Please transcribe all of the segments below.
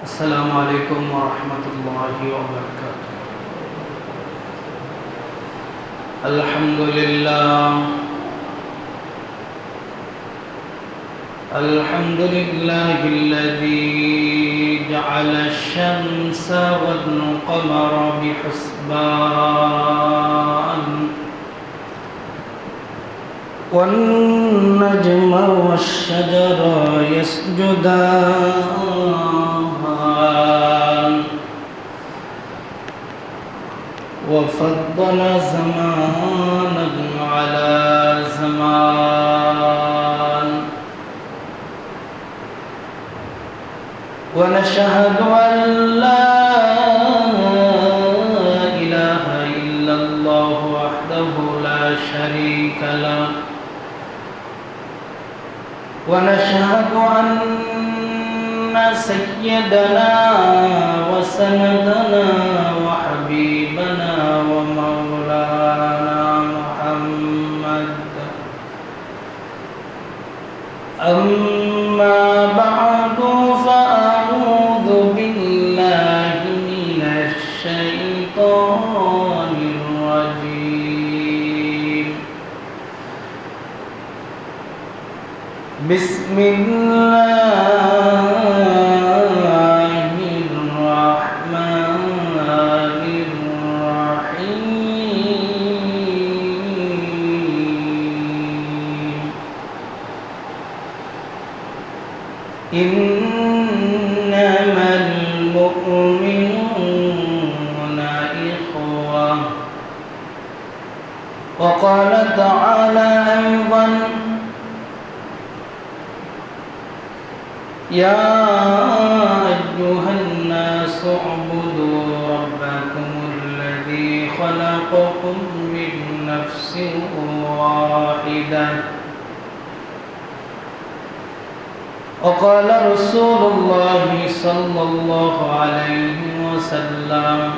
السلام عليكم ورحمة الله وبركاته. الحمد لله الذي جعل الشمس والقمر بحسبان والنجم والشجر يسجدان وفضل زمانا على زمان ونشهد أن لا إله إلا الله وحده لا شريك له ونشهد أن سيدنا وسندنا وحبيبنا ومولانا محمد أما بعد فأعوذ بالله من الشيطان الرجيم بسم الله الرحمن الرحيم إنما المؤمنون إخوة وقال تعالى أيضا يا أيها الناس اعبدوا ربكم الذي خلقكم من نفس واحدة وقال رسول الله صلى الله عليه وسلم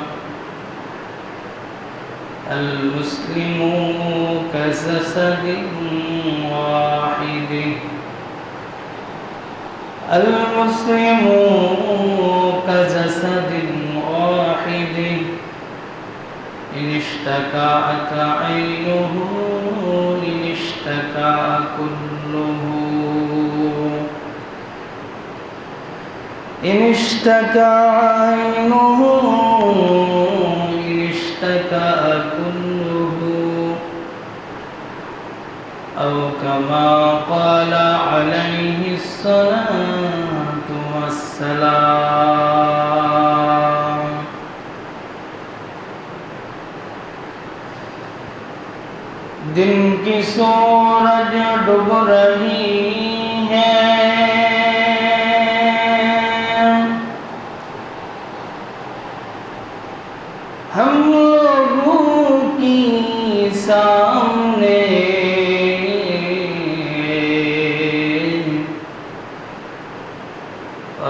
المسلم كجسد واحد المسلم كجسد واحد إن اشتكت عينه إن اشتكى كله إن اشتكى عينه إن اشتكى كله أو كما قال عليه الصلاة والسلام दिन की सूरज डूब रही है हम लोगों की सामने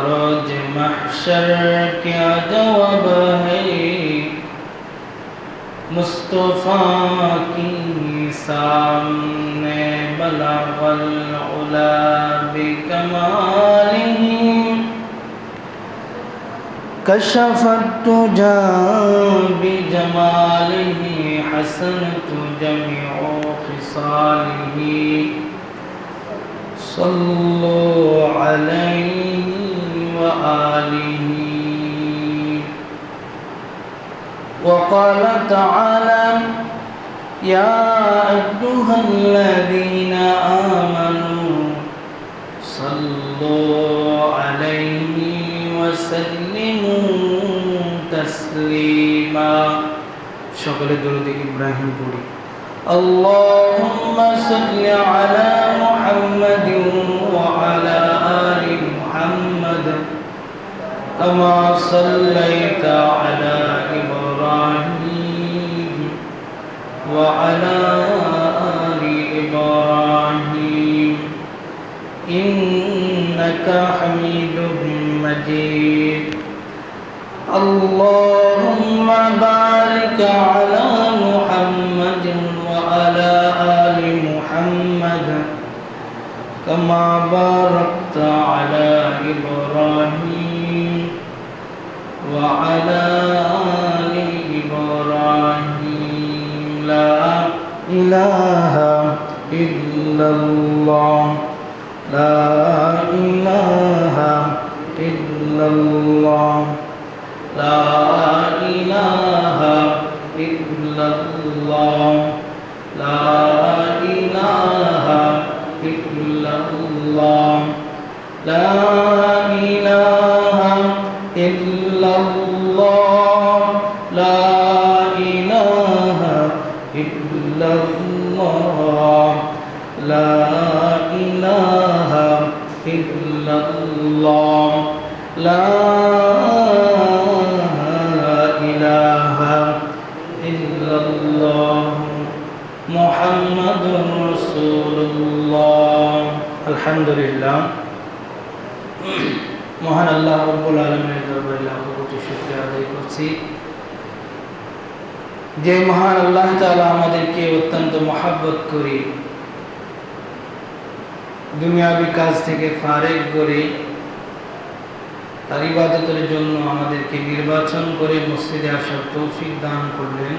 रोज महशर क्या जवाब है मुस्तफा की सामने बलगल उला बिकमालिही कशफत तुजा बिजमालिही हसनत जमीउ खिसालिही सल्लु अलैहि व आलिही وقال تعالى يا أيها الذين آمنوا صلوا عليه وسلموا تسليما شكرا درود إبراهيم بوري اللهم صل على محمد وعلى آل محمد كما صليت على إبراهيم وعلى آل إبراهيم إنك حميد مجيد اللهم بارك على محمد وعلى آل محمد كما باركت على إبراهيم وعلى آل إبراهيم لا إله إلا الله لا إله إلا الله لا إله إلا الله لا إله إلا الله لا إله إلا الله لا إله إلا الله لا إله إلا الله لا إله إلا الله محمد رسول الله الحمد لله মহান আল্লাহ রাব্বুল আলামিনের দরবারে লাখ কোটি শুকরিয়া আদায় করছি যে মহান আল্লাহ তাআলা আমাদেরকে অত্যন্ত মহব্বত করে দুনিয়াবি কাজ থেকে ফারেক করে তার ইবাদতের জন্য আমাদেরকে নির্বাচন করে মসজিদে আসার তৌফিক দান করলেন।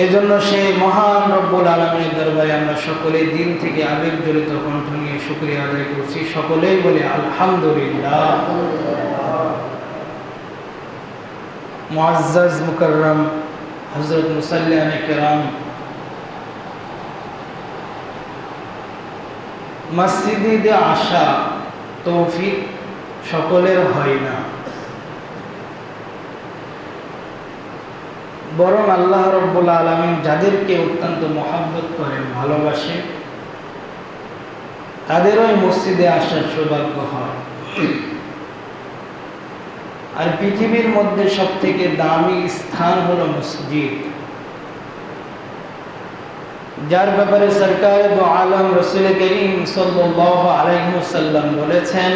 এজন্য সেই মহান রব্বুল আলামিনের দরবারে আমরা সকলে দিল থেকে আবেগ জড়িত কণ্ঠ নিয়ে শুকরিয়া আদায় করছি। সকলেই বলে আলহামদুলিল্লাহ। মুআজ্জাজ মুকাররম হযরত মুসাল্লিয়ানে কিরাম, মসজিদে আসা তৌফিক সকলের হয় না, বরং আল্লাহ রাব্বুল আলামিন যাদেরকে অত্যন্ত মহব্বত করেন, ভালোবাসেন, তাদেরও মসজিদে আসার সৌভাগ্য হয়। আর পৃথিবীর মধ্যে সবথেকে দামি স্থান হলো মসজিদ, যার ব্যাপারে সরকারে দো আলম রাসূল করিম সাল্লাল্লাহু আলাইহি ওয়াসাল্লাম বলেছেন,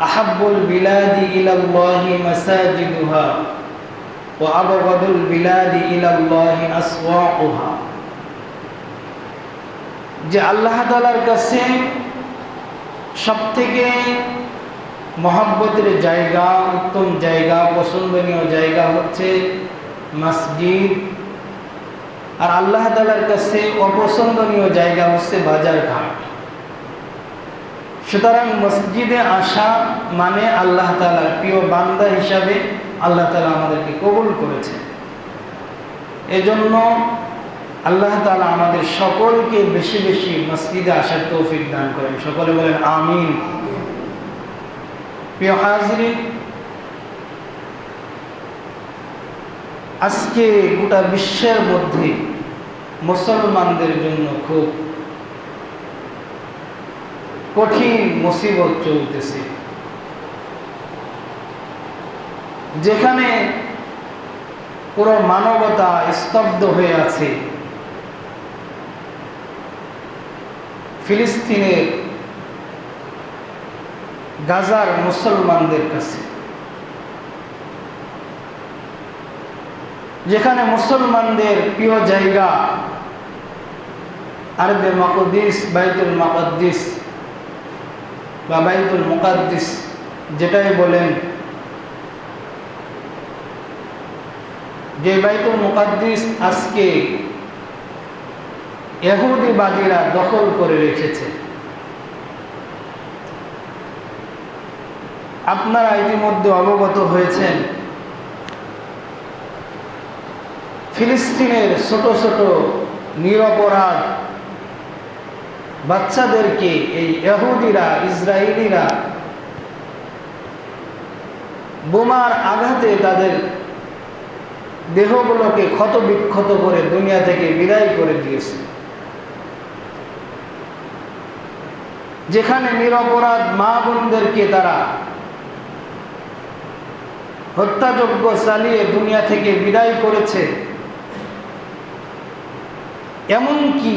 আহাব্বুল বিলাদি ইলাল্লাহি মাসাজিদুহা ওয়া আবগাদুল বিলাদি ইলাল্লাহি আসওয়াকুহা। যে আল্লাহ তাআলার কাছে সবথেকে মহব্বতের জায়গা, উত্তম জায়গা, পছন্দনীয় জায়গা হচ্ছে মসজিদ, আর আল্লাহ তাআলার কাছে অপছন্দনীয় জায়গা হচ্ছে বাজার ঘাট। সুতরাং মসজিদে আসা মানে আল্লাহ তাআলার প্রিয় বান্দা হিসাবে আল্লাহ তাআলা আমাদেরকে কবুল করেছেন। এজন্য আল্লাহ তাআলা আমাদের সকলকে বেশি বেশি মসজিদে আসার তৌফিক দান করেন। সকলে বলেন আমিন। প্রিয় হাজিরিন, আজকে গোটা বিশ্বের মধ্যে মুসলমানদের জন্য খুব কঠিন মুসিবত চলতেছে, যেখানে পুরো মানবতা স্তব্ধ হয়ে আছে। ফিলিস্তিনের গাজার মুসলমানদের কাছে, যেখানে মুসলমানদের প্রিয় জায়গা আরবে মাকদিস, বাইতুল মাকদিস বা বাইতুল মুকাদ্দিস যেটাই বলেন, যে বাইতুল মুকাদ্দিস আজকে ইহুদিবাদীরা দখল করে রেখেছে। আপনারা ইতিমধ্যে অবগত হয়েছেন, ফিলিস্তিনের ছোট ছোট নিরপরাধ বাচ্চাদেরকে এই ইহুদিরা, ইসরায়েলিরা বোমার আঘাতে তাদের দেহগুলোকে ক্ষত বিক্ষত করে দুনিয়া থেকে বিদায় করে দিয়েছে। যেখানে নিরপরাধ মা বোনদেরকে তারা হত্যাযজ্ঞ চালিয়ে দুনিয়া থেকে বিদায় করেছে, এমনকি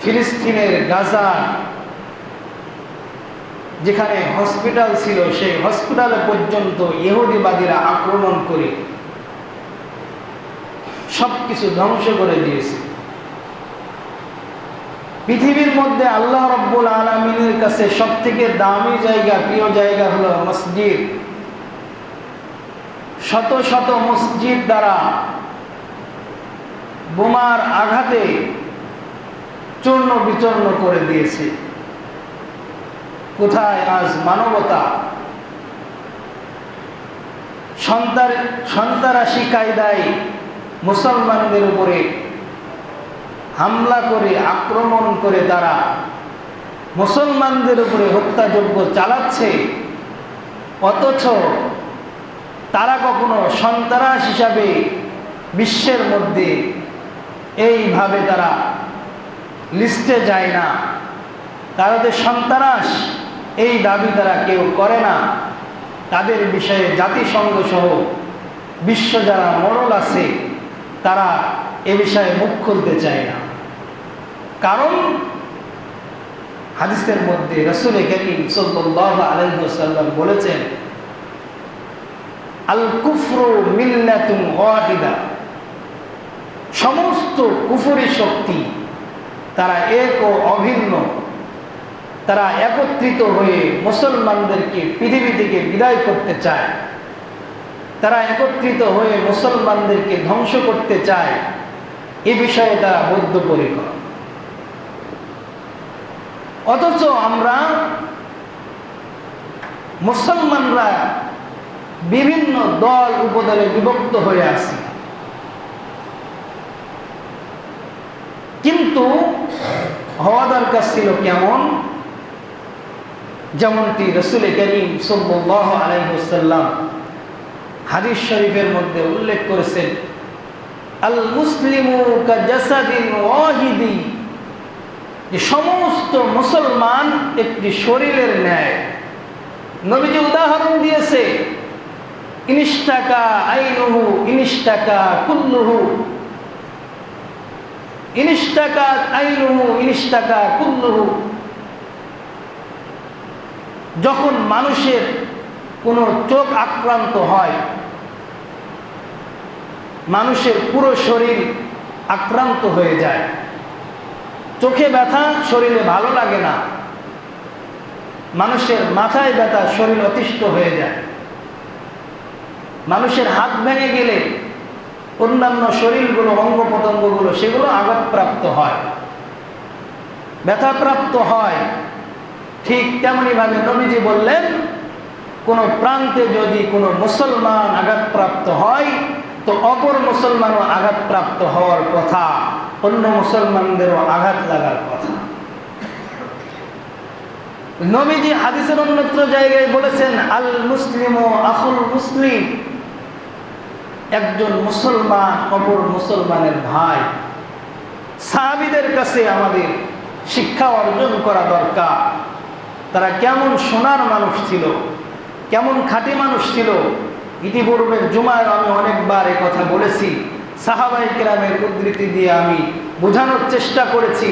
ফিলিস্তিনের গাজা যেখানে হসপিটাল ছিল, সেই হসপিটালে পর্যন্ত ইহুদিবাদীরা আক্রমণ করে সবকিছু ধ্বংস করে দিয়েছে। পৃথিবীর মধ্যে আল্লাহ রাব্বুল আলামিনের কাছে সবথেকে দামি জায়গা, প্রিয় জায়গা হলো মসজিদ। শত শত মসজিদ দ্বারা বোমার আঘাতে চূর্ণ বিচূর্ণ করে দিয়েছে। কোথায় আজ মানবতা? সন্ত্রাসী কায়দায় মুসলমানদের উপরে হামলা করে, আক্রমণ করে তারা মুসলমানদের উপরে হত্যাযজ্ঞ চালাচ্ছে, অথচ তারা কখনো সন্ত্রাস হিসাবে বিশ্বের মধ্যে এইভাবে তারা লিস্টে যায় না। তাদের সন্ত্রাস এই দাবি তারা কেউ করে না। তাদের বিষয়ে জাতিসংঘ সহ বিশ্ব যারা মোড়ল আছে তারা এ বিষয়ে মুখ খুলতে চায় না। কারণ হাদিসের মধ্যে রাসূল করিম সাল্লাল্লাহু আলাইহি ওয়াসাল্লাম বলেছেন, আল কুফরু মিল্লাতুন ওয়াহিদা, সমস্ত কুফরি শক্তি তারা এক ও অভিন্ন। তারা একত্রিত হয়ে মুসলমানদেরকে পৃথিবী থেকে বিদায় করতে চায়, তারা একত্রিত হয়ে মুসলমানদেরকে ধ্বংস করতে চায়। এ বিষয়ে তারা বদ্ধপরিকর। অথচ আমরা মুসলমানরা বিভিন্ন দল উপদলে বিভক্ত হয়ে আছি। কিন্তু হওয়া দরকার ছিল কেমন? যেমনটি রাসূল করিম সাল্লাল্লাহু আলাইহি ওয়াসাল্লাম হাদিস শরীফের মধ্যে উল্লেখ করেছেন, আল মুসলিমু কাজাসাদিন ওয়াহিদি, যে সমস্ত মুসলমান একটি শরীরের ন্যায়। নবীজি উদাহরণ দিয়েছে, ইনিশতাকা আইনুহু ইনিশতাকা কুল্লুহু, ইনিশতাকা আইনুহু ইনিশতাকা কুল্লুহু। যখন মানুষের কোনো চোখ আক্রান্ত হয়, মানুষের পুরো শরীর আক্রান্ত হয়ে যায়। চোখে ব্যথা, শরীরে ভালো লাগে না। মানুষের মাথায় ব্যথা, শরীর অতিষ্ঠ হয়ে যায়। মানুষের হাত ভেঙে গেলে অন্যান্য শরীরগুলো, অঙ্গ প্রত্যঙ্গগুলো সেগুলো আঘাতপ্রাপ্ত হয়, ব্যথাপ্রাপ্ত হয়। ঠিক তেমনিভাবে নবীজি বললেন, কোনো প্রান্তে যদি কোনো মুসলমান আঘাতপ্রাপ্ত হয় তো অপর মুসলমানও আঘাতপ্রাপ্ত হওয়ার কথা, অন্য মুসলমানদেরও আঘাত লাগার কথা। নবীজি হাদিসের অন্যত্র জায়গায় বলেছেন, আল মুসলিমু আখুল মুসলিম, একজন মুসলমান অপর মুসলমানের ভাই। সাহাবীদের কাছে আমাদের শিক্ষা অর্জন করা দরকার। তারা কেমন সোনার মানুষ ছিল, কেমন খাঁটি মানুষ ছিল। ইতিপূর্বের জুমায় আমি অনেকবার এ কথা বলেছি। সাহাবায়ে কেরামের উদ্ধৃতি দিয়ে আমি বোঝানোর চেষ্টা করেছি,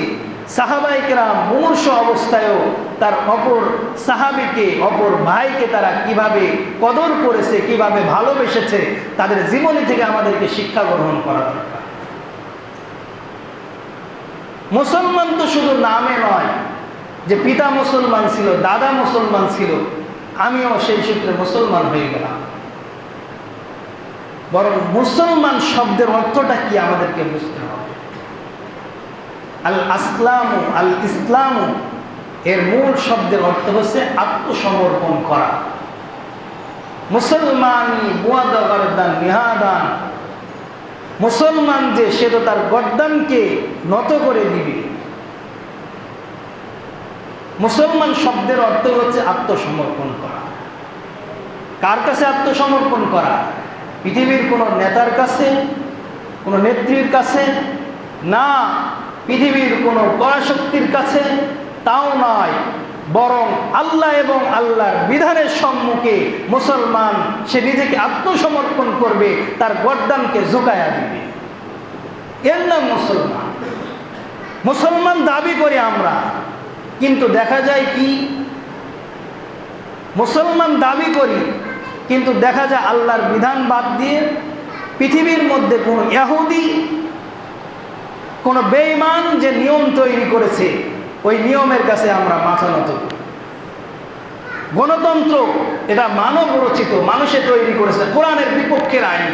সাহাবায়ে কেরাম মুমূর্ষ অবস্থায়ও তার অপর সাহাবীকে, অপর ভাইকে তারা কিভাবে কদর করেছে, কিভাবে ভালোবেসেছে, তাদের জীবনী থেকে আমাদেরকে শিক্ষা গ্রহণ করা দরকার। মুসলমান তো শুধু নামে নয়, যে পিতা মুসলমান ছিল, দাদা মুসলমান ছিল, আমিও সেই সূত্রে মুসলমান হয়ে গেলাম। বরং মুসলমান শব্দের অর্থটা কি আমাদেরকে বুঝতে হবে। আল আসলামু, আল ইসলামু এর মূল শব্দের অর্থ হচ্ছে আত্মসমর্পণ করা। মুসলমানি বুয়াদা গরদান নিহাদান, মুসলমান যে সে তো তার গর্দানকে নত করে দিবে। মুসলমান শব্দের অর্থ হচ্ছে আত্মসমর্পণ করা। কার কাছে আত্মসমর্পণ করা? পৃথিবীর কোনো নেতার কাছে, কোনো নেত্রীর কাছে না, পৃথিবীর কোনো পরাশক্তির কাছে তাও নয়, বরং আল্লাহ এবং আল্লাহর বিধানের সম্মুখে মুসলমান সে নিজেকে আত্মসমর্পণ করবে, তার গর্দানকে ঝুঁকায়া দিবে। এর নাম মুসলমান। মুসলমান দাবি করি আমরা, কিন্তু দেখা যায় কি, মুসলমান দাবি করি কিন্তু দেখা যায় আল্লাহর বিধান বাদ দিয়ে পৃথিবীর মধ্যে কোনো ইহুদি, কোনো বেঈমান যে নিয়ম তৈরি করেছে ওই নিয়মের কাছে আমরা মাথা নত করি। গণতন্ত্র এটা মানব রচিত, মানুষে তৈরি করেছে, কোরআনের বিপক্ষের আইন।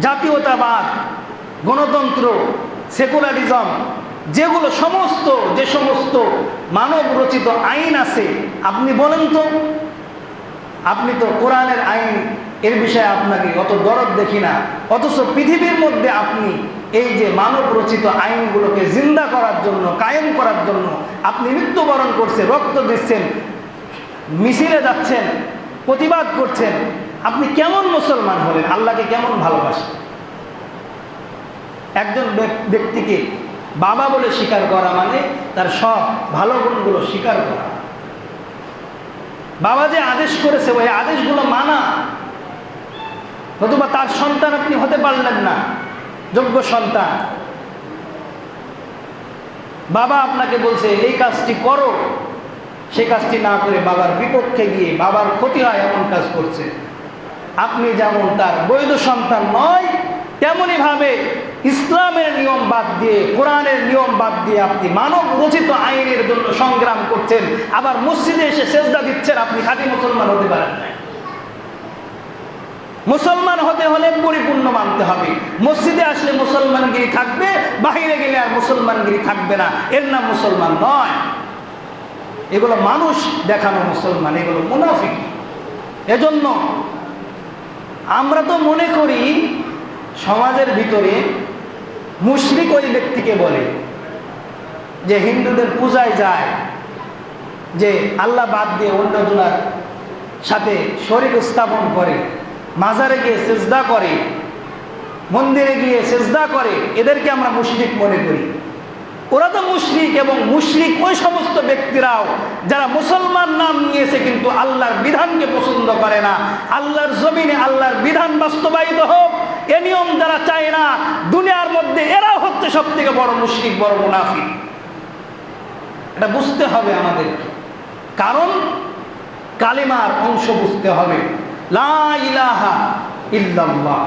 জাতীয়তাবাদ, গণতন্ত্র, সেকুলারিজম, যেগুলো যে সমস্ত মানব রচিত আইন আছে, আপনি বলেন তো, আপনি তো কোরআনের আইন এর বিষয়ে আপনাকে অত দরদ দেখি না, অথচ পৃথিবীর মধ্যে আপনি এই যে মানব রচিত আইনগুলোকে জিন্দা করার জন্য, কায়েম করার জন্য আপনি মৃত্যুবরণ করছেন, রক্ত দিচ্ছেন, মিছিলে যাচ্ছেন, প্রতিবাদ করছেন। আপনি কেমন মুসলমান হলেন? আল্লাহকে কেমন ভালোবাসেন? একজন ব্যক্তিকে বাবা বলে স্বীকার করা মানে তার সব ভালো গুণগুলো স্বীকার করা। বাবা যে আদেশ করেছে ওই আদেশগুলো মানা। নতুবা তার সন্তান আপনি হতে পারলেন না, যোগ্য সন্তান। বাবা আপনাকে বলছে এই কাজটি করো, সে কাজটি না করে বাবার বিপক্ষে গিয়ে বাবার ক্ষতি হয় এমন কাজ করছে। আপনি যেমন তার বৈধ সন্তান নয়, তেমনি ভাবে ইসলামের নিয়ম বাদ দিয়ে, কোরআনের নিয়ম বাদ দিয়ে আপনি মানব রচিত আইনের জন্য সংগ্রাম করছেন, আবার মসজিদে এসে সেজদা দিচ্ছেন। আপনি খাঁটি মুসলমান হতে পারেন না। মুসলমান হতে হলে পরিপূর্ণ মানতে হবে। মসজিদে আসলে মুসলমানগিরি থাকবে, বাহিরে গেলে আর মুসলমানগিরি থাকবে না, এর নাম মুসলমান নয়। এগুলো মানুষ দেখানো মুসলমান, এগুলো মুনাফিকি। এজন্য আমরা তো মনে করি সমাজের ভিতরে মুশরিক ওই ব্যক্তিকে বলে যে হিন্দুদের পূজায় যায়, যে আল্লাহ বাদ দিয়ে অন্যজনার সাথে শরীক স্থাপন করে, মাজারে গিয়ে সেজদা করে, মন্দিরে গিয়ে সেজদা করে, এদেরকে আমরা মুশরিক মনে করি। ওরা তো মুশরিক, এবং মুশরিক ওই সমস্ত ব্যক্তিরাও যারা মুসলমান নাম নিয়েছে কিন্তু আল্লাহর বিধানকে পছন্দ করে না। আল্লাহর জমিনে আল্লাহর বিধান বাস্তবায়িত হোক এ নিয়ম যারা চায় না দুনিয়ার মধ্যে, এরা হচ্ছে সব থেকে বড় মুশরিক, বড় মুনাফিক। এটা বুঝতে হবে আমাদের, কারণ কালিমার অংশ বুঝতে হবে। লা ইলাহা ইল্লাল্লাহ,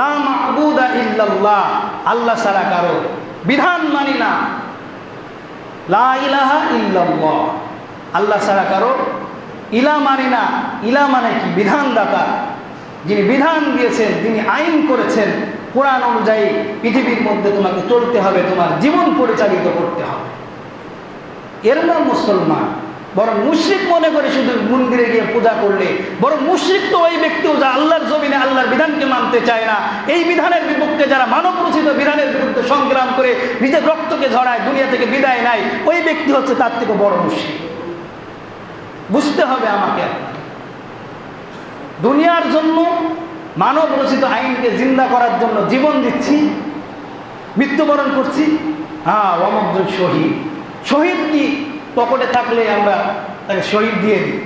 লা মা'বুদা ইল্লাল্লাহ, আল্লাহ ছাড়া কারো বিধান মানি না। লা ইলাহা ইল্লাল্লাহ, আল্লাহ ছাড়া কারো ইলা মানি না। ইলা মানে কি? বিধানদাতা, যিনি বিধান দিয়েছেন, যিনি আইন করেছেন। কোরআন অনুযায়ী পৃথিবীর মধ্যে তোমাকে চলতে হবে, তোমার জীবন পরিচালিত করতে হবে, এর নাম মুসলমান। বরং মুশরিক মনে করে শুধু মন্দিরে গিয়ে পূজা করলে, বরং মুশরিক তো ওই ব্যক্তিও যা আল্লাহর জমিনে আল্লাহর বিধানকে মানতে চায় না, এই বিধানের বিপক্ষে যারা মানব রচিত বিধানের বিরুদ্ধে সংগ্রাম করে নিজের রক্তকে ঝরায়, দুনিয়া থেকে বিদায় নেয়, ওই ব্যক্তি হচ্ছে তার থেকে বড় মুশরিক। বুঝতে হবে আমাকে। দুনিয়ার জন্য মানব রচিত আইনকে জিন্দা করার জন্য জীবন দিচ্ছি, মৃত্যুবরণ করছি। হ্যাঁ, অমুকজন শহীদ। শহীদ কি পকেটে থাকলে আমরা তাকে শহীদ দিয়ে দিই?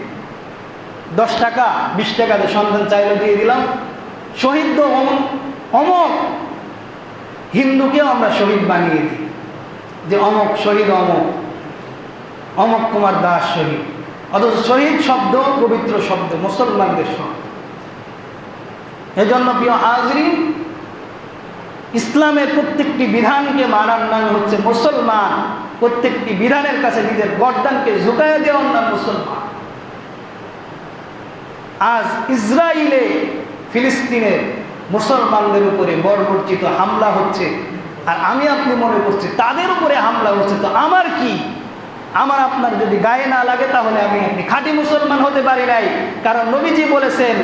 10 টাকা 20 টাকা দিয়ে সন্ধান চাইলে দিয়ে দিলাম। শহীদ তো অমক হিন্দুকেও আমরা শহীদ বানিয়ে দিই, যে অমক শহীদ, অমক অমক কুমার দাস শহীদ। অথচ শহীদ শব্দ পবিত্র শব্দ, মুসলমানদের শব্দ। এজন্য প্রিয় হাজরিন, ইসলামের প্রত্যেকটি বিধানকে মানার নাম হচ্ছে মুসলমান। প্রত্যেকটি বিধানের কাছে নিজের গর্দানকে ঝুঁকাইয়া দেওয়ার নাম মুসলমান। আজ ইসরায়েলে ফিলিস্তিনের মুসলমানদের উপরে বর্বরচিত হামলা হচ্ছে, আর আমি আপনি মনে করছি তাদের উপরে হামলা হচ্ছে। তো আমার কি? আমার আপনার যদি গায়ে না লাগে তাহলে আমি আপনি খাঁটি মুসলমান হতে পারি নাই। কারণ নবীজি বলেছেন,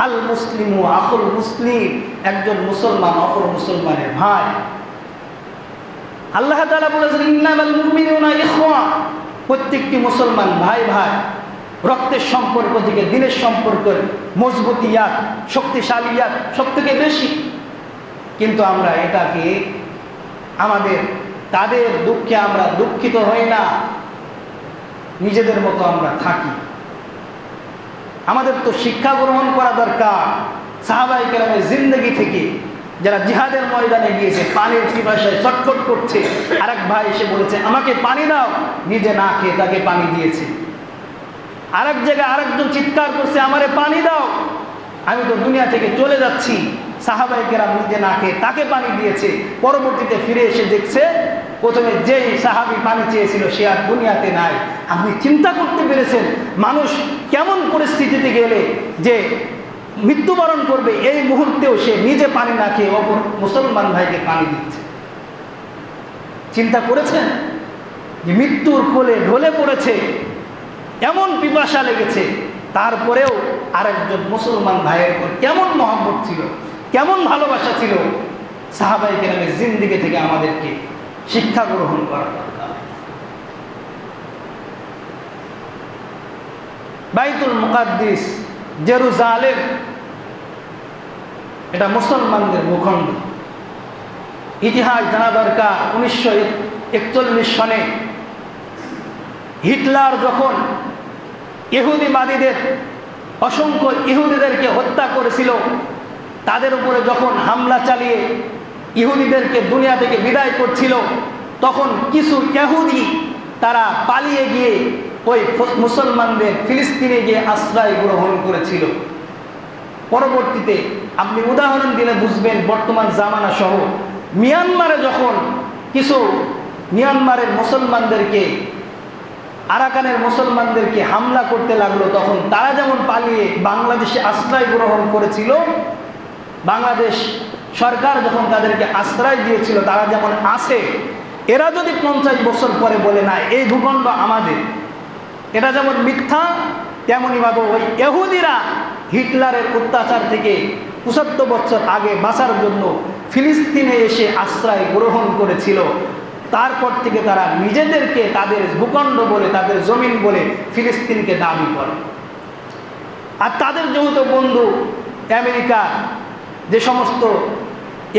আল মুসলিমু আখুল মুসলিম, একজন মুসলমান অপর মুসলমানের ভাই। আল্লাহ তাআলা বলেছেন, ইন্নামাল মুমিনুনা ইখওয়া, প্রত্যেকটি মুসলমান ভাই ভাই। রক্তের সম্পর্ক থেকে দিনের সম্পর্কের মজবুতিয়াত, শক্তিশালিয়াত সব থেকে বেশি। কিন্তু আমরা এটাকে আমাদের তাদের দুঃখে আমরা দুঃখিত হই না, নিজেদের মতো আমরা থাকি। আমাদের তো শিক্ষা গ্রহণ করা দরকার সাহাবায়ে কেরামের জিন্দেগি থেকে। যারা জিহাদের ময়দানে গিয়েছে, পানির পিপাসায় ছটফট করছে, আরেক ভাই এসে বলেছে আমাকে পানি দাও, নিজে না খেয়ে তাকে পানি দিয়েছে। আরেক জায়গায় আরেকজন চিৎকার করছে আমারে পানি দাও, আমি তো দুনিয়া থেকে চলে যাচ্ছি। সাহাবায়ে কেরাম নিজে না খেয়ে তাকে পানি দিয়েছে। পরবর্তীতে ফিরে এসে দেখছে প্রথমে যেই সাহাবী পানি চেয়েছিল সে আর দুনিয়াতে নাই। আপনি চিন্তা করতে পেরেছেন মানুষ কেমন পরিস্থিতিতে গেলে যে মৃত্যুবরণ করবে এই মুহূর্তেও সে নিজে পানি না খেয়ে অপর মুসলমান ভাইকে পানি দিচ্ছে। চিন্তা করেছেন যে মৃত্যুর কোলে ঢলে পড়েছে, এমন পিপাসা লেগেছে, তারপরেও আরেকজন মুসলমান ভাইয়ের উপর কেমন মহব্বত ছিল, কেমন ভালোবাসা ছিল। সাহাবায়ে কেরামের জিন্দেগি থেকে আমাদেরকে শিক্ষা গ্রহণ করা দরকার। বাইতুল মুকাদ্দিস জেরুজালেম এটা মুসলমানদের ভূখণ্ড। ইতিহাস জানা দরকার। 1941 সনে হিটলার যখন ইহুদিবাদীদের অসংখ্য ইহুদিদেরকে হত্যা করেছিল, তাদের উপরে যখন হামলা চালিয়ে ইহুদিদেরকে দুনিয়া থেকে বিদায় করছিল, তখন কিছু ইহুদি তারা পালিয়ে গিয়ে ওই মুসলমানদের ফিলিস্তিনে গিয়ে আশ্রয় গ্রহণ করেছিল। পরবর্তীতে আপনি উদাহরণ দিলে বুঝবেন, বর্তমান জামানা সহ মিয়ানমারে যখন কিছু মিয়ানমারের মুসলমানদেরকে, আরাকানের মুসলমানদেরকে হামলা করতে লাগলো, তখন তারা যেমন পালিয়ে বাংলাদেশে আশ্রয় গ্রহণ করেছিল, বাংলাদেশ সরকার যখন তাদেরকে আশ্রয় দিয়েছিল, তারা যেমন আছে, এরা যদি 50 বছর পরে বলে না এই ভূখণ্ড আমাদের, এটা যেমন মিথ্যা, তেমনইভাবে ওই ইহুদিরা হিটলারের অত্যাচার থেকে 75 বছর আগে বাঁচার জন্য ফিলিস্তিনে এসে আশ্রয় গ্রহণ করেছিল। তারপর থেকে তারা নিজেদেরকে তাদের ভূখণ্ড বলে, তাদের জমিন বলে ফিলিস্তিনকে দাবি করে। আর তাদের যেহেতু বন্ধু আমেরিকা, যে সমস্ত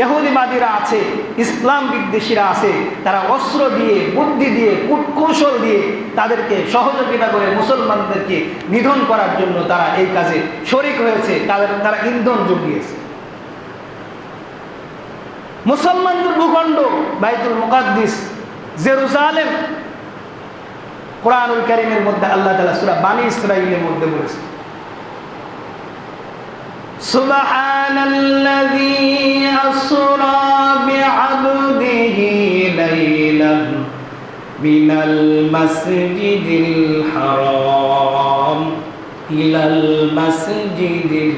ইহুদিবাদীরা আছে, ইসলাম বিদ্বেষীরা আছে, তারা অস্ত্র দিয়ে, বুদ্ধি দিয়ে, কূটকৌশল দিয়ে তাদেরকে সহযোগিতা করে মুসলমানদেরকে নিধন করার জন্য তারা এই কাজে শরিক হয়েছে, তারা ইন্ধন জুগিয়েছে। মুসলমানদের ভূখণ্ড বাইতুল মুকাদ্দিস জেরুজালেম, কোরআনুল কারীমের মধ্যে আল্লাহ তাআলা সূরা বানী ইসরাঈলের মধ্যে বলেছে, সুবহানাল্লাযী আসরা বিআবদিহি লাইলান মিনাল মাসজিদিল হারাম ইলাল মাসজিদিল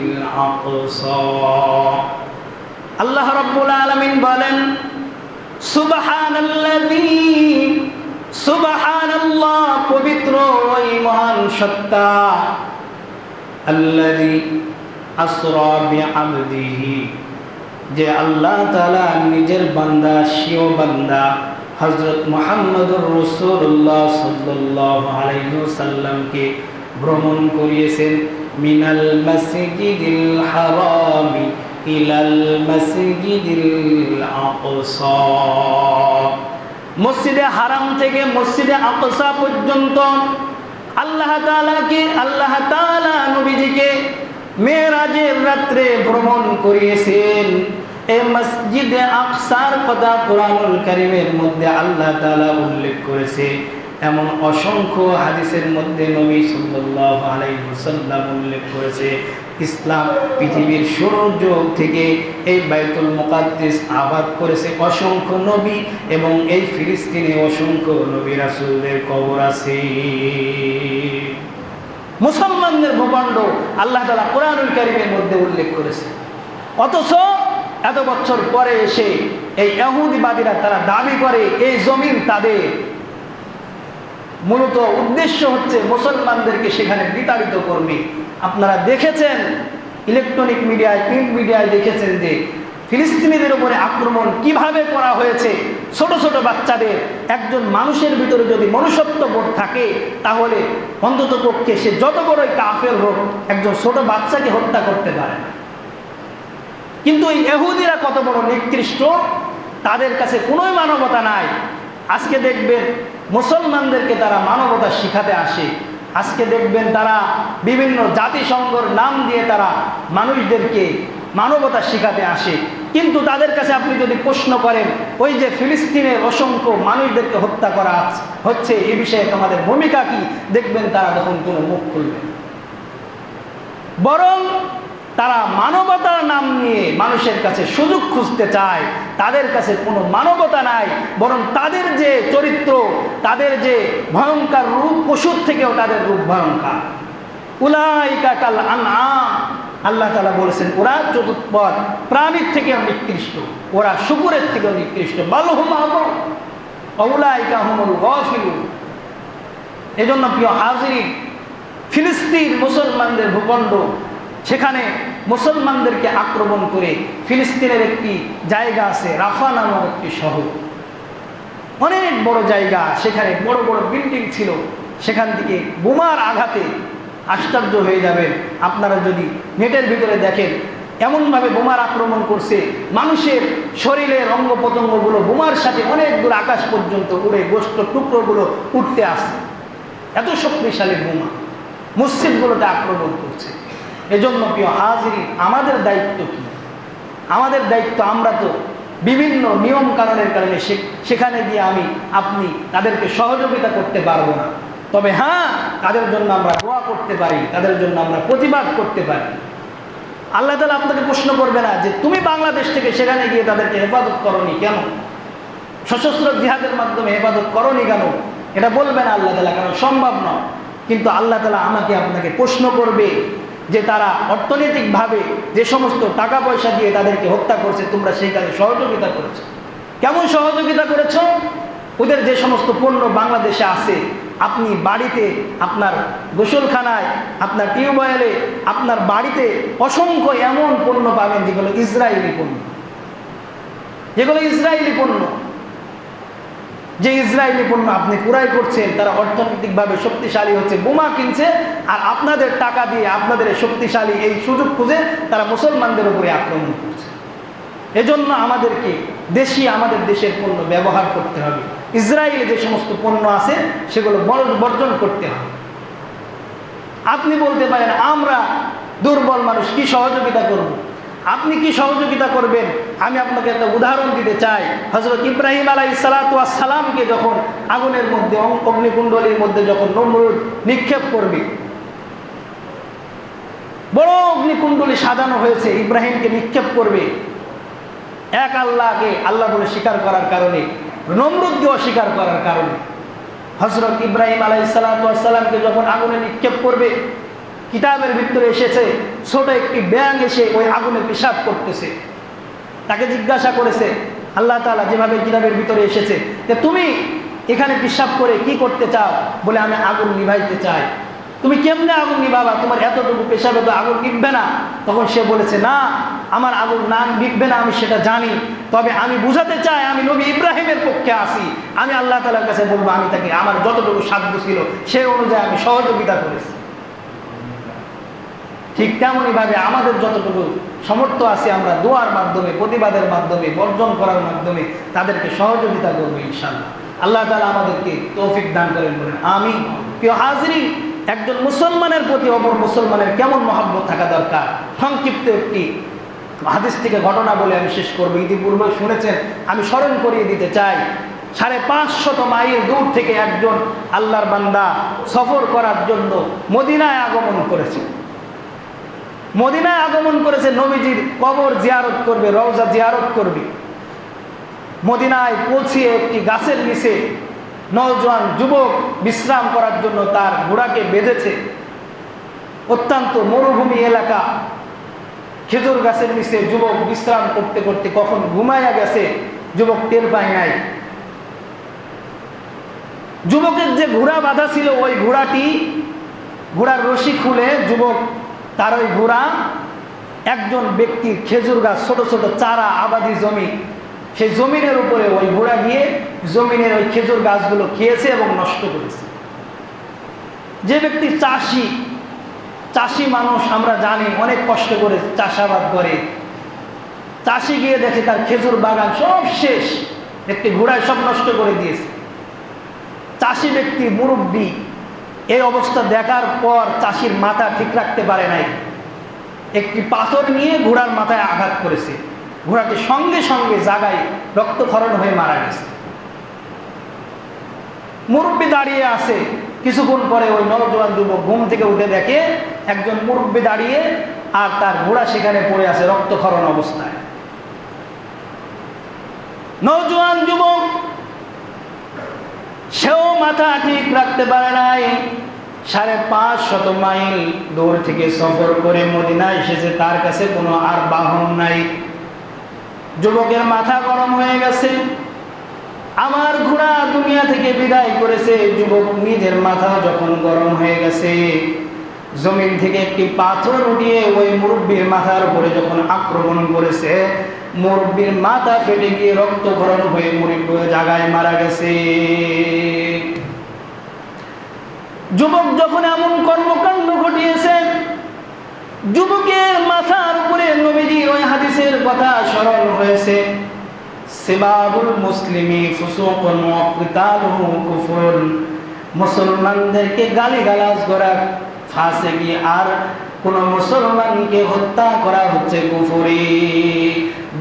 আকসা। আল্লাহ রাব্বুল আলামিন বলেন, সুবহানাল্লাযী, সুবহানাল্লাহ, পবিত্র ওই মহান সত্তা, আল্লাযী আসরা বিআবদিহি, যে আল্লাহ তাআলা নিজের বান্দা, স্বীয় বান্দা হযরত মুহাম্মদুর রাসূলুল্লাহ সাল্লাল্লাহু আলাইহি ওয়াসাল্লামকে ভ্রমণ করিয়েছেন, মিনাল মাসজিদিল হারামি ইলাল মাসজিদিল আকসা, মসজিদে হারাম থেকে মসজিদে আকসা পর্যন্ত আল্লাহ তাআলা নবীজিকে মেরাজের রাত্রে ভ্রমণ করিয়েছেন। এই মসজিদে আকসার কথা কোরআনুল কারীমের মধ্যে আল্লাহ তাআলা উল্লেখ করেছে। এমন অসংখ্য হাদিসের মধ্যে নবী সাল্লাল্লাহু আলাইহি ওয়াসাল্লাম উল্লেখ করেছে, ইসলাম পৃথিবীর শুরুর যুগ থেকে এই বাইতুল মুকাদ্দিস আবাদ করেছে অসংখ্য নবী, এবং এই ফিলিস্তিনে অসংখ্য নবী রাসূলদের কবর আছে। মুসলমানদের ভূখণ্ড আল্লাহ তাআলা কোরআনুল কারীমের মধ্যে উল্লেখ করেছে। অথচ এত বছর পরে এসে এই ইহুদিবাদীরা তারা দাবি করে এই জমিন তাদের। মূলত উদ্দেশ্য হচ্ছে মুসলমানদেরকে সেখানে বিতাড়িত করবে। আপনারা দেখেছেন ইলেকট্রনিক মিডিয়ায়, প্রিন্ট মিডিয়ায় দেখেছেন যে ফিলিস্তিনিদের উপরে আক্রমণ কিভাবে করা হয়েছে। ছোট ছোট বাচ্চাদের, একজন মানুষের ভিতরে যদি মনুষ্যত্ববোধ থাকে তাহলে অন্তত পক্ষে সে যত বড়ই কাফের হোক একজন ছোট বাচ্চাকে হত্যা করতে পারে না। কিন্তু এই ইহুদিরা কত বড় নিকৃষ্ট, তাদের কাছে কোনোই মানবতা নাই। আজকে দেখবেন মুসলমানদেরকে তারা মানবতা শিখাতে আসে। আজকে দেখবেন তারা বিভিন্ন জাতিসংঘর নাম দিয়ে তারা মানুষদেরকে মানবতা শিখাতে আসে। কিন্তু তাদের কাছে আপনি যদি প্রশ্ন করেন ওই যে ফিলিস্তিনের অসংখ্য মানুষদেরকে হত্যা করা হচ্ছে এ বিষয়ে তোমাদের ভূমিকা কি, দেখবেন তারা তখন কোনো মুখ খুলবে। বরং তারা মানবতার নাম নিয়ে মানুষের কাছে সুযোগ খুঁজতে চায়। তাদের কাছে কোনো মানবতা নাই, বরং তাদের যে চরিত্র, তাদের যে ভয়ঙ্কর রূপ, পশুর থেকেও তাদের রূপ ভয়ঙ্কর। উলাইকা কাল আনআম, আল্লাহ তাআলা বলেছেন ওরা চতুষ্পদ প্রাণীর থেকেও নিকৃষ্ট, ওরা শুকুরের থেকেও নিকৃষ্ট। বালহুম আদল উলাইকা হুমুল গাফিলুন। এজন্য প্রিয় হাজিরিন, ফিলিস্তিন মুসলমানদের ভূখণ্ড, সেখানে মুসলমানদেরকে আক্রমণ করে ফিলিস্তিনের একটি জায়গা আছে রাফা নামক একটি শহর, অনেক বড় জায়গা, সেখানে বড় বড় বিল্ডিং ছিল। সেখান থেকে বোমার আঘাতে আশ্চর্য হয়ে যাবেন আপনারা যদি নেটের ভিতরে দেখেন, এমনভাবে বোমার আক্রমণ করছে, মানুষের শরীরের অঙ্গ প্রত্যঙ্গগুলো বোমার সাথে অনেক দূর আকাশ পর্যন্ত উড়ে গোস্ত টুকরোগুলো উঠতে আসে। এত শক্তিশালী বোমা মসজিদগুলোতে আক্রমণ করছে। এজন্য প্রিয় হাজিরিন, আমাদের দায়িত্ব কি? আমাদের দায়িত্ব, আমরা তো বিভিন্ন নিয়ম কারণের কারণে সেখানে গিয়ে আপনি তাদেরকে সহযোগিতা করতে পারবো না। তবে হ্যাঁ, তাদের জন্য আমরা দোয়া করতে পারি, তাদের জন্য আমরা প্রতিবাদ করতে পারি। আল্লাহ তাআলা আপনাকে প্রশ্ন করবে না যে তুমি বাংলাদেশ থেকে সেখানে গিয়ে তাদেরকে হেফাজত করনি কেন, সশস্ত্র জিহাদের মাধ্যমে হেফাজত করনি কেন, এটা বলবে না আল্লাহ তাআলা, কারণ সম্ভব নয়। কিন্তু আল্লাহ তাআলা আমাকে আপনাকে প্রশ্ন করবে যে তারা অর্থনৈতিকভাবে যে সমস্ত টাকা পয়সা দিয়ে তাদেরকে হত্যা করছে, তোমরা সেই কাজে সহযোগিতা করেছো। কেমন সহযোগিতা করেছো? ওদের যে সমস্ত পণ্য বাংলাদেশে আছে, আপনি বাড়িতে, আপনার গোসলখানায়, আপনার টিউবওয়েলে, আপনার বাড়িতে অসংখ্য এমন পণ্য পাবেন যেগুলো ইসরায়েলি পণ্য, যেগুলো ইসরায়েলি পণ্য। যে ইসরায়েলি পণ্য আপনি ক্রয় করছেন, তারা অর্থনৈতিকভাবে শক্তিশালী হচ্ছে, বোমা কিনছে, আর আপনাদের টাকা দিয়ে আপনাদের শক্তিশালী এই সুযোগ খুঁজে তারা মুসলমানদের উপরে আক্রমণ করছে। এজন্য আমাদেরকে আমাদের দেশের পণ্য ব্যবহার করতে হবে। ইসরায়েলে যে সমস্ত পণ্য আছে সেগুলো বর্জন করতে হবে। আপনি বলতে পারেন আমরা দুর্বল মানুষ, কি সহযোগিতা করব? আপনি কি সহযোগিতা করবেন? আমি আপনাকে একটা উদাহরণ দিতে চাই। হযরত ইব্রাহিম আলাইহিস সালাতু ওয়াস সালামকে যখন আগুনের মধ্যে, অগ্নিকুণ্ডলীর মধ্যে যখন নমরুদ নিক্ষেপ করবে, বড় অগ্নিকুণ্ডলী সাজানো হয়েছে, ইব্রাহিমকে নিক্ষেপ করবে, এক আল্লাহকে আল্লাহ বলে স্বীকার করার কারণে, নমরুদকে অস্বীকার করার কারণে হযরত ইব্রাহিম আলাইহিস সালাতু ওয়াস সালামকে যখন আগুনে নিক্ষেপ করবে, কিতাবের ভিতরে এসেছে ছোট একটি ব্যাঙ এসে ওই আগুনে পেশাব করতেছে। তাকে জিজ্ঞাসা করেছে আল্লাহ তাআলা, যেভাবে কিতাবের ভিতরে এসেছে, যে তুমি এখানে পেশাব করে কি করতে চাও? বলে আমি আগুন নিভাইতে চাই। তুমি কেমনে আগুন নিভাবা? তোমার এতটুকু পেশাবে তো আগুন নিভবে না। তখন সে বলেছে, না, আমার আগুন না নিভবে না, আমি সেটা জানি, তবে আমি বুঝাতে চাই আমি নবী ইব্রাহিমের পক্ষে আসি। আমি আল্লাহ তাআলার কাছে বলবো, আমি তাকে আমার যতটুকু সাধ্য ছিল সেই অনুযায়ী আমি সহযোগিতা করেছি। ঠিক তেমনইভাবে আমাদের যতটুকু সামর্থ্য আছে, আমরা দোয়ার মাধ্যমে, প্রতিবাদের মাধ্যমে, বর্জন করার মাধ্যমে তাদেরকে সহযোগিতা করবো ইনশাআল্লাহ। আল্লাহ তাআলা আমাদেরকে তৌফিক দান করেন বলেন আমিন। প্রিয় হাজিরিন, একজন মুসলমানের প্রতি অপর মুসলমানের কেমন মহব্বত থাকা দরকার, সংক্ষিপ্ত একটি হাদিস থেকে ঘটনা বলে আমি শেষ করবো। ইতিপূর্বে শুনেছেন, আমি স্মরণ করিয়ে দিতে চাই। 550 মাইল দূর থেকে একজন আল্লাহর বান্দা সফর করার জন্য মদিনায় আগমন করেছে। মদিনায় আগমন করেছে, নবীজির কবর জিয়ারত করবে, রওজা জিয়ারত করবে। মদিনায় পৌঁছিয়ে একটি গাছের নিচে নওজোয়ান যুবক বিশ্রাম করার জন্য তার ঘোড়াকে বেঁধেছে। অত্যন্ত মরুভূমি এলাকা, খেজুর গাছের নিচে যুবক বিশ্রাম করতে করতে কখন ঘুমাইয়া গেছে যুবক টের পায় নাই। যুবকের যে ঘোড়া বাঁধা ছিল, ওই ঘোড়ার রশি খুলে যুবক তার ওই ঘোড়া একজন ব্যক্তির খেজুর গাছ, ছোট ছোট চারা আবাদি জমি, সেই জমিনের উপরে ওই ঘোড়া গিয়ে জমিনের ওই খেজুর গাছগুলো খেয়েছে এবং নষ্ট করেছে। যে ব্যক্তি চাষি মানুষ, আমরা জানি অনেক কষ্ট করে চাষাবাদ করে, চাষি গিয়ে দেখে তার খেজুর বাগান সব শেষ, একটি ঘোড়ায় সব নষ্ট করে দিয়েছে। চাষি ব্যক্তি মুরব্বী, এই অবস্থা দেখার পর চাষির মাথা ঠিক রাখতে পারে নাই, একটি পাথর নিয়ে ঘোড়ার মাথায় আঘাত করেছে। ঘোড়াটি সঙ্গে সঙ্গে জায়গায় রক্তক্ষরণ হয়ে মারা গেছে। মুরব্বী দাঁড়িয়ে আছে। কিছুক্ষণ পরে ওই নওজোয়ান যুবক ঘুম থেকে উঠে দেখে একজন মুরব্বী দাঁড়িয়ে আর তার ঘোড়া সেখানে পড়ে আছে রক্তক্ষরণ অবস্থায়। নওজোয়ান যুবক সেও মাথা ঠিক রাখতে পারে নাই। 550 মাইল দূর থেকে সফর করে মদিনা এসেছে, তার কাছে কোনো আর বাহন নাই। যুবকের মাথা গরম হয়ে গেছে, আমার ঘোড়া দুনিয়া থেকে বিদায় করেছে। যুবক নিজের মাথা যখন গরম হয়ে গেছে, জমিন থেকে একটি পাথর উঠিয়ে ওই মুরব্বীর মাথার উপরে যখন আক্রমণ করেছে, মুরব্বীর মাথা ফেটে গিয়ে রক্তক্ষরণ হয়ে মুরব্বী জায়গায় মারা গেছে। যুবক যখন এমন কর্মকাণ্ড ঘটিয়েছে, যুবকের মাথার উপরে নবীজির ওই হাদিসের কথা স্মরণ হয়েছে, সিবাবুল মুসলিমি ফুসুকুন ওয়া কিতালুহু কুফরুন। মুসলমানদেরকে গালিগালাজ করা ফাসিকি, আর কোন মুসলমানকে হত্যা করা হচ্ছে কুফরি।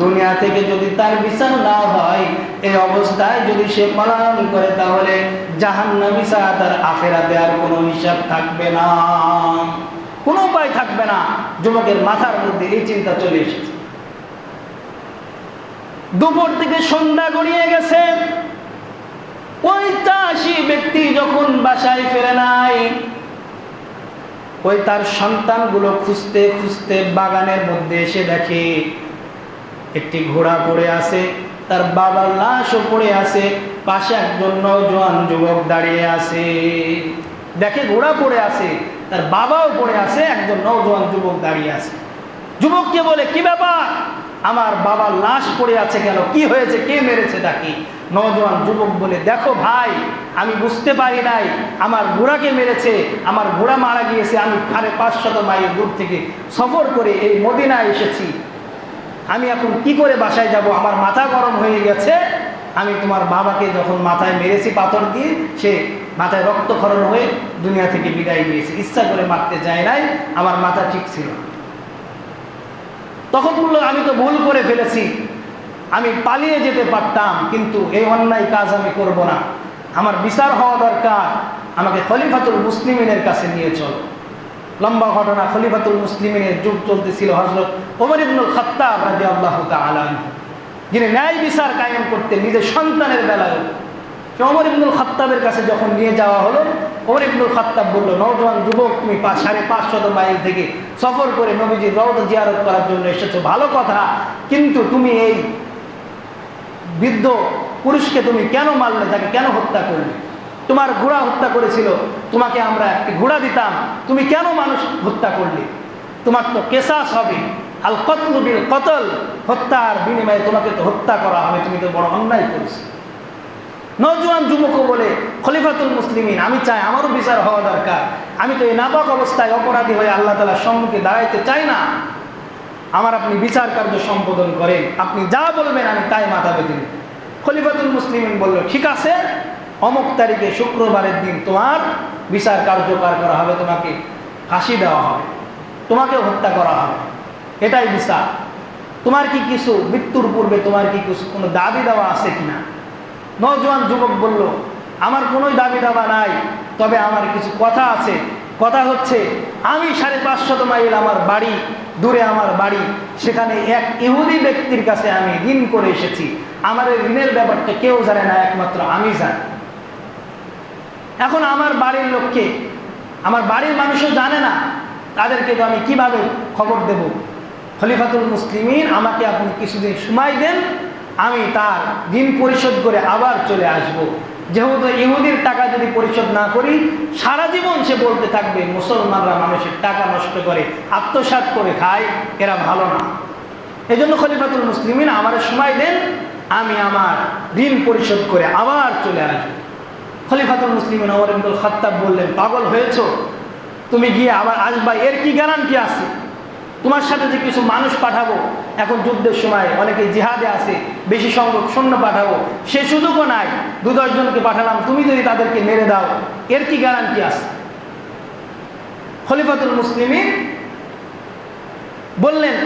দুনিয়া থেকে যদি তার বিচার না হয়, এই অবস্থায় যদি সে পালন করে, তাহলে জাহান্নামী ছাড়া তার আখিরাতে আর কোনো হিসাব থাকবে না, কোনো উপায় থাকবে না। যুবকের মাথার মধ্যে এই চিন্তা চলে এসেছে। দুপুর থেকে সন্ধ্যা গড়িয়ে গেছে, ওই চাষি ব্যক্তি যখন বাসায় ফেরে নাই, ওই তার সন্তানগুলো খুঁজতে খুঁজতে বাগানের মধ্যে এসে দেখে একটি ঘোড়া পড়ে আছে, তার বাবার লাশও পড়ে আছে, পাশে একজন নওজোয়ান যুবক দাঁড়িয়ে আছে। দেখে ঘোড়া পড়ে আছে, তার বাবাও পড়ে আছে, একজন নওজোয়ান যুবক দাঁড়িয়ে আছে। যুবককে বলে, কি ব্যাপার, আমার বাবার লাশ পড়ে আছে কেন, কি হয়েছে, কে মেরেছে তাকে? নওজোয়ান যুবক বলে, দেখো ভাই, আমি বুঝতে পারি নাই, আমার ঘোড়াকে মেরেছে, আমার ঘোড়া মারা গিয়েছে। আমি 550 মাইল দূর থেকে সফর করে এই মদিনায় এসেছি, আমি এখন কি করে বাসায় যাব? আমার মাথা গরম হয়ে গেছে। আমি তোমার বাবাকে যখন মাথায় মেরেছি পাথর দিয়ে, সে মাথায় রক্তক্ষরণ হয়ে দুনিয়া থেকে বিদায় নিয়েছে, ইচ্ছা করে মারতে যায় নাই, আমার মাথা ঠিক ছিল। তখন বললো, আমি তো ভুল করে ফেলেছি, আমি পালিয়ে যেতে পারতাম, কিন্তু এই অন্যায় কাজ আমি করব না, আমার বিচার হওয়া দরকার, আমাকে খলিফাতুল মুসলিমিনের কাছে নিয়ে চলো। লম্বা ঘটনা। খলিফাতুল মুসলিমিনের যুগ চলতেছিল হযরত ওমর ইবনুল খাত্তাব রাদিয়াল্লাহু তাআলা আনহু, যিনি ন্যায় বিচার কায়েম করতেন নিজের সন্তানের বেলায়। ওমর ইবনুল খাত্তাবের কাছে যখন নিয়ে যাওয়া হলো, ওমর ইবনুল খাত্তাব বলল, নওজোয়ান যুবক, তুমি 550 মাইল থেকে সফর করে নবীজির রওজা জিয়ারত করার জন্য এসেছো, ভালো কথা, কিন্তু তুমি এই বৃদ্ধ পুরুষকে তুমি কেন মারলে, তাকে কেন হত্যা করলে? তোমার ঘোড়া হত্যা করেছিল, তোমাকে আমরা একটি ঘোড়া দিতাম, তুমি কেন মানুষ হত্যা করলে? তোমার তো কেসাস হবে, আল কতলু বিল কতল, হত্যার বিনিময়ে তোমাকে তো হত্যা করা হবে, তুমি তো বড় অন্যায় করেছো। নওজোয়ান যুবকও বলে, খলিফাতুল মুসলিমিন, আমি চাই আমারও বিচার হওয়া দরকার, আমি তো এই নাপাক অবস্থায় অপরাধী হয়ে আল্লাহ তাআলার সম্মুখে দাঁড়াইতে চাই না, আমার আপনি বিচার কার্য সম্পাদন করেন, আপনি যা বলবেন আমি তাই মাথা বেঁধে নিই। খলিফাতুল মুসলিমিন বলল, ঠিক আছে, অমুক তারিখে শুক্রবারের দিন তোমার বিচার কার্যকর করা হবে, তোমাকে ফাঁসি দেওয়া হবে, তোমাকে হত্যা করা হবে, এটাই বিচার। তোমার কি কিছু মৃত্যুর পূর্বে তোমার কি কিছু কোনো দাবি দেওয়া আছে কিনা? নওজোয়ান যুবক বলল, আমার কোনো দাবি দাবা নাই, তবে আমার কিছু কথা আছে। কথা হচ্ছে, আমি 550 মাইল আমার বাড়ি দূরে, আমার বাড়ি, সেখানে এক ইহুদি ব্যক্তির কাছে আমি ঋণ করে এসেছি, আমার এই ঋণের ব্যাপারটা কেউ জানে না, একমাত্র আমি জানি। এখন আমার বাড়ির লোককে, আমার বাড়ির মানুষও জানে না, তাদেরকে তো আমি কিভাবে খবর দেব? খলিফাতুল মুসলিমিন, আমাকে আপনি কিছুদিন সময় দেন, আমি তার ঋণ পরিশোধ করে আবার চলে আসব। যেহেতু ইহুদির টাকা যদি পরিশোধ না করি, সারা জীবন সে বলতে থাকবে মুসলমানরা মানুষের টাকা নষ্ট করে, আত্মসাৎ করে খায়, এরা ভালো না। এই জন্য খলিফাতুল মুসলিমিন আমার সময় দেন, আমি আমার ঋণ পরিশোধ করে আবার চলে আসব। খলিফাতুল মুসলিমিন ওমর ইবনুল খাত্তাব বললেন, পাগল হয়েছ, তুমি গিয়ে আবার আসবা, এর কি গ্যারান্টি আছে? তোমার সাথে যে কিছু মানুষ পাঠাবো, এখন যুদ্ধের সময় অনেকে জিহাদে আছে, বেশি সংখ্যক সৈন্য পাঠাবো, সে সুযোগও নাই, 2-10 জনকে পাঠালাম, তুমি যদি তাদেরকে মেরে দাও, এর কি গ্যারান্টি আছে? খলিফাতুল মুসলিমিন বললেন,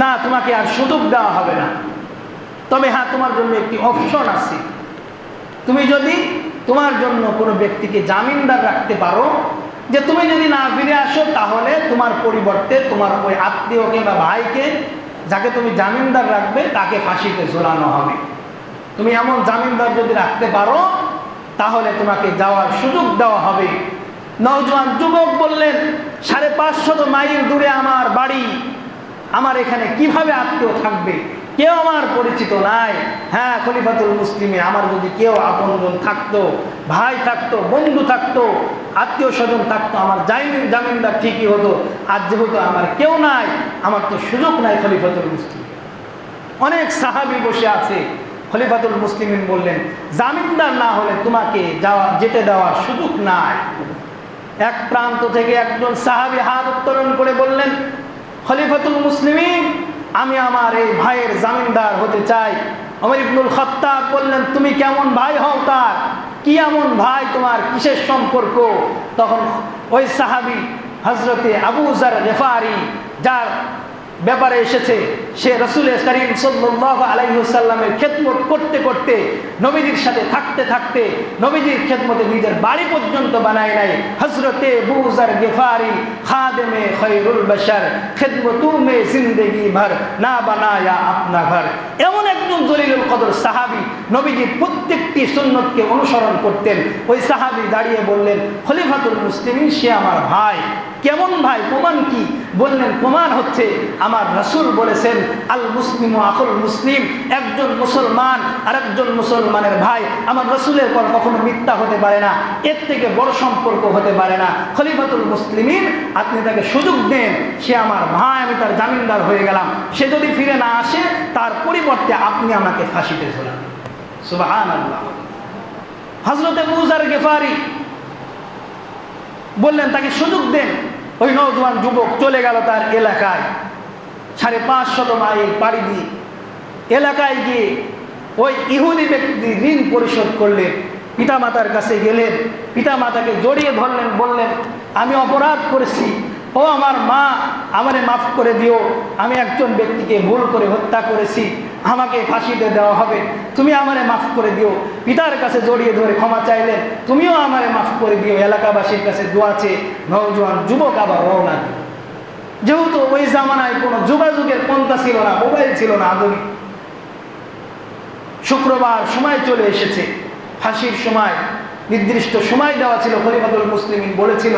না, তোমাকে আর সুযোগ দেওয়া হবে না, তবে হ্যাঁ, তোমার জন্য একটি অপশন আছে, তুমি যদি তোমার জন্য কোনো ব্যক্তিকে জামিনদার রাখতে পারো, যে তুমি যদি না ফিরে আসো তাহলে তোমার পরিবর্তে তোমার ওই আত্মীয়কে বা ভাইকে, যাকে তুমি জামিনদার রাখবে, তাকে ফাঁসিতে ঝোলানো হবে। তুমি এমন জামিনদার যদি রাখতে পারো তাহলে তোমাকে যাওয়ার সুযোগ দেওয়া হবে। নওজোয়ান যুবক বললেন, 550 মাইল দূরে আমার বাড়ি, আমার এখানে কিভাবে আত্মীয় থাকবে? কেউ আমার পরিচিত নাই। হ্যাঁ, খলিফাতুল মুসলিমে আমার যদি কেউ আপনজন থাকতো, ভাই থাকতো, বন্ধু থাকতো, আত্মীয় স্বজন থাকতো, আমার জামিনদার ঠিকই হতো। আর যেহেতু আমার কেউ নাই, আমার তো সুযোগ নাই খলিফাতুল মুসলিম। অনেক সাহাবী বসে আছে। খলিফাতুল মুসলিমিন বললেন, জামিনদার না হলে তোমাকে যেতে দেওয়ার সুযোগ নাই। এক প্রান্ত থেকে একজন সাহাবী হাত উত্তোলন করে বললেন, খলিফাতুল মুসলিমিন, আমি আমার এই ভাইয়ের জামিনদার হতে চাই। ওমর ইবনুল খাত্তাব বললেন, তুমি কেমন ভাই হও তার? কি এমন ভাই তোমার, কিসের সম্পর্ক? তখন ওই সাহাবী হযরতে আবু যার গিফারি, যার ব্যাপারে এসেছে, সে রাসূল করিম সাল্লাল্লাহু আলাইহি ওয়াসাল্লামের খেদমত করতে করতে, নবীজির সাথে থাকতে থাকতে নবীজির খেদমতে নিজের বাড়ি পর্যন্ত বানায় নাই। হযরতে আবু যার গিফারি খাদেমে খৈরুল বাশার, খেদমতু মে জিন্দেগি ভর না বানায়া আপনা ঘর। এমন একজন জলিলুল কদর সাহাবী, নবীজির প্রত্যেকটি সুন্নতকে অনুসরণ করতেন। ওই সাহাবী দাঁড়িয়ে বললেন, খলিফাতুল মুসলিমিন, সে আমার ভাই। কেমন ভাই? প্রমাণ কি? বললেন, প্রমাণ হচ্ছে আমার রাসূল বলেছেন, আল মুসলিমু আখুল মুসলিম, একজন মুসলমান আর একজন মুসলমানের ভাই। আমার রাসূলের পর কখনো মিথ্যা হতে পারে না, এর থেকে বড় সম্পর্ক হতে পারে না। খলিফাতুল মুসলিমিন, আপনি তাকে সুযোগ দেন, সে আমার ভাই, আমি তার জামিনদার হয়ে গেলাম। সে যদি ফিরে না আসে, তার পরিবর্তে আপনি আমাকে ফাঁসিতে ঝোলান। সুবহানাল্লাহ। হযরত আবু যার গিফারি বললেন, তাকে সুযোগ দেন। ওই নওজোয়ান যুবক চলে গেল তার এলাকায়, 550 মাইল পাড়ি দিয়ে এলাকায় গিয়ে ওই ইহুদি ব্যক্তি ঋণ পরিশোধ করলেন। পিতামাতার কাছে গেলেন, পিতামাতাকে জড়িয়ে ধরলেন, বললেন, আমি অপরাধ করেছি, ও আমার মা, আমারে মাফ করে দিও। আমি একজন ব্যক্তিকে ভুল করে হত্যা করেছি, আমাকে ফাঁসিতে দেওয়া হবে, তুমি আমারে মাফ করে দিও। পিতার কাছে জড়িয়ে ধরে ক্ষমা চাইলেন, তুমিও আমারে মাফ করে দিও। এলাকাবাসীর কাছে দোয়া চেয়ে নওজোয়ান যুবক আবার রওনা দিল। যেহেতু ওই জামানায় কোনো যোগাযোগের পন্থা ছিল না, মোবাইল ছিল না আধুনিক। শুক্রবার সময় চলে এসেছে, ফাঁসির সময়, নির্দিষ্ট সময় দেওয়া ছিল। খলিফাতুল মুসলিমিন বলেছিল,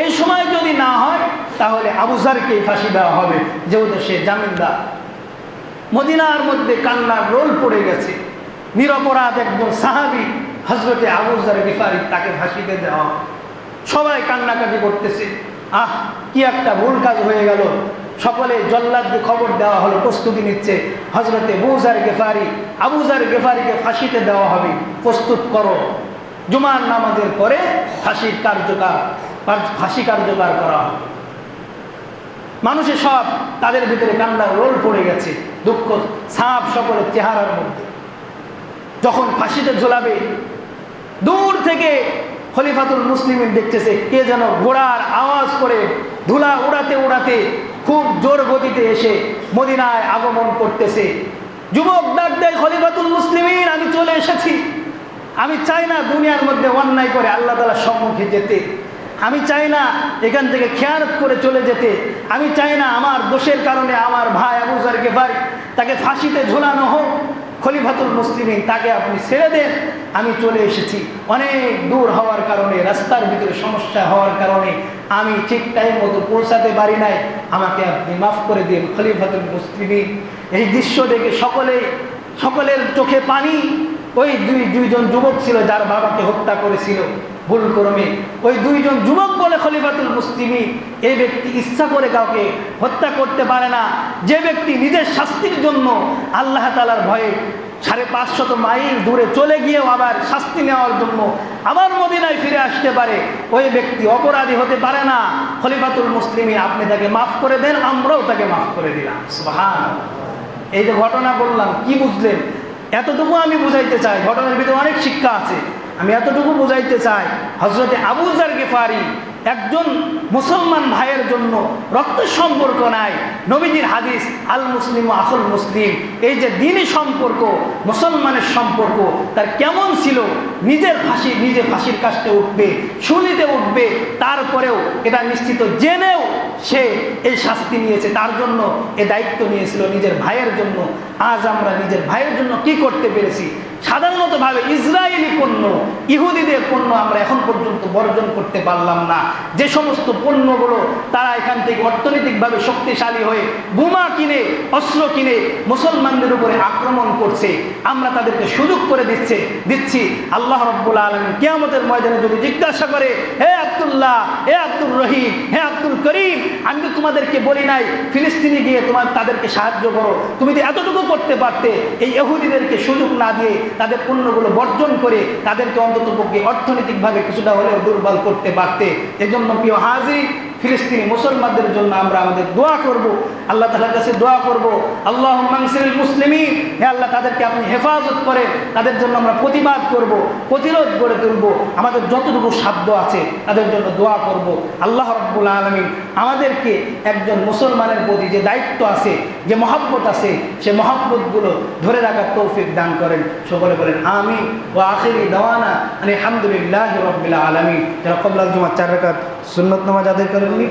এই সময় যদি না হয় তাহলে আবু যারকেই ফাঁসি দেওয়া হবে, যেহেতু সে জামিনদার। মদিনার মধ্যে কান্নার রোল পড়ে গেছে। নিরপরাধ একজন সাহাবী হযরতে আবু যার গিফারি, তাকে ফাঁসিতে দেওয়া হবে। সবাই কান্নাকাটি করতেছে, আহ, কি একটা ভুল কাজ হয়ে গেল। সকলে জল্লাদকে খবর দেওয়া হলো, প্রস্তুতি নিচ্ছে, হযরতে আবু যার গিফারিকে ফাঁসিতে দেওয়া হবে, প্রস্তুত করো। জুমার নামাজের পরে ফাঁসি কার্যকর করা হবে। মানুষের সব, তাদের ভিতরে কান্নার রোল পড়ে গেছে, দুঃখ ছাপ সকলের চেহারার মধ্যে। যখন ফাঁসিতে ঝোলাবে, দূর থেকে খলিফাতুল মুসলিমিন দেখতেছে কে যেন ঘোড়ার আওয়াজ করে ধুলা উড়াতে উড়াতে খুব জোর গতিতে এসে মদিনায় আগমন করতেছে। যুবক ডাক দেয়, খলিফাতুল মুসলিমিন, আমি চলে এসেছি। আমি চাই না দুনিয়ার মধ্যে অন্যায় করে আল্লাহ তাআলার সম্মুখে যেতে। আমি চাই না এখান থেকে খেয়ানত করে চলে যেতে। আমি চাই না আমার দোষের কারণে আমার ভাই আবু যার গিফারি, তাকে ফাঁসিতে ঝোলানো হোক। খলিফাতুল মুসলিমিন, তাকে আপনি ছেড়ে দেন, আমি চলে এসেছি। অনেক দূর হওয়ার কারণে, রাস্তার ভিতরে সমস্যা হওয়ার কারণে আমি ঠিক টাইম মতো পৌঁছাতে পারি নাই, আমাকে আপনি মাফ করে দিন। খলিফাতুল মুসলিমিন এই দৃশ্য দেখে সকলের চোখে পানি। ওই দুইজন যুবক ছিল যার বাবাকে হত্যা করেছিল ভুল ক্রমে, ওই দুইজন যুবক বলে খলিফাতুল মুসলিমিন, এই ব্যক্তি ইচ্ছা করে কাউকে হত্যা করতে পারে না। যে ব্যক্তি নিজের শাস্তির জন্য আল্লাহ তাআলার ভয়ে 550 মাইল দূরে চলে গিয়েও আবার শাস্তি নেওয়ার জন্য আবার মদিনায় ফিরে আসতে পারে, ওই ব্যক্তি অপরাধী হতে পারে না। খলিফাতুল মুসলিমিন, আপনি তাকে মাফ করে দেন, আমরাও তাকে মাফ করে দিলাম। সুবহানাল্লাহ। এই যে ঘটনা বললাম, কি বুঝলেন? এতটুকু আমি বুঝাইতে চাই, ঘটনার ভিতরে অনেক শিক্ষা আছে। আমি এতটুকু বুঝাইতে চাই, হযরতে আবু যার গিফারি একজন মুসলমান ভাইয়ের জন্য রক্তের সম্পর্ক নাই। নবীজির হাদিস, আল মুসলিমু আখুল মুসলিম, এই যে দ্বীনি সম্পর্ক, মুসলমানের সম্পর্ক তার কেমন ছিল। নিজে ফাঁসির কাস্টে উঠবে, শুলিতে উঠবে, তার জানার পরেও, এটা নিশ্চিত জেনেও সে এই শাস্তি নিয়েছে, তার জন্য এ দায়িত্ব নিয়েছিল নিজের ভাইয়ের জন্য। আজ আমরা নিজের ভাইয়ের জন্য কি করতে পেরেছি? সাধারণতভাবে ইসরায়েলি পণ্য, ইহুদিদের পণ্য আমরা এখন পর্যন্ত বর্জন করতে পারলাম না। যে সমস্ত পণ্যগুলো তারা এখান থেকে অর্থনৈতিকভাবে শক্তিশালী হয়ে বোমা কিনে, অস্ত্র কিনে মুসলমানদের উপরে আক্রমণ করছে, আমরা তাদেরকে সুযোগ করে দিচ্ছি। আল্লাহ রাব্বুল আলামিন কিয়ামতের ময়দানে যদি জিজ্ঞাসা করে, হে আব্দুল্লাহ, হে আব্দুর রহিম, হে আব্দুল করিম, আমি তো তোমাদেরকে বলি নাই ফিলিস্তিনে গিয়ে তাদেরকে সাহায্য করো, তুমি তো এতটুকু করতে পারতে, এই ইহুদিদেরকে সুযোগ না দিয়ে তাদের পণ্যগুলো বর্জন করে তাদেরকে অন্ততপক্ষে অর্থনৈতিকভাবে কিছুটা হলেও দুর্বল করতে পারতে। এজন্য প্রিয় হাজির, ফিলিস্তিনি মুসলমানদের জন্য আমরা আমাদের দোয়া করব, আল্লাহ তাআলার কাছে দোয়া করব, আল্লাহুম্মা আনসিরিল মুসলিমিন, হে আল্লাহ তাদেরকে আপনি হেফাজত করেন, তাদের জন্য আমরা প্রতিবাদ করব, প্রতিরোধ গড়ে তুলব, আমাদের যতটুকু সাধ্য আছে তাদের জন্য দোয়া করব। আল্লাহ রাব্বুল আলামিন আমাদেরকে একজন মুসলমানের প্রতি যে দায়িত্ব আছে, যে মহব্বত আছে, সে মহব্বতগুলো ধরে রাখার তৌফিক দান করেন। সকলে বলেন আমিন। ওয়া আখিরি দাওয়ানা আলহামদুলিল্লাহি রাব্বিল আলামিন। যারা ক্বাবলাল জুমআহ 4 রাকাত সুন্নত নামাজ আদায় করেননি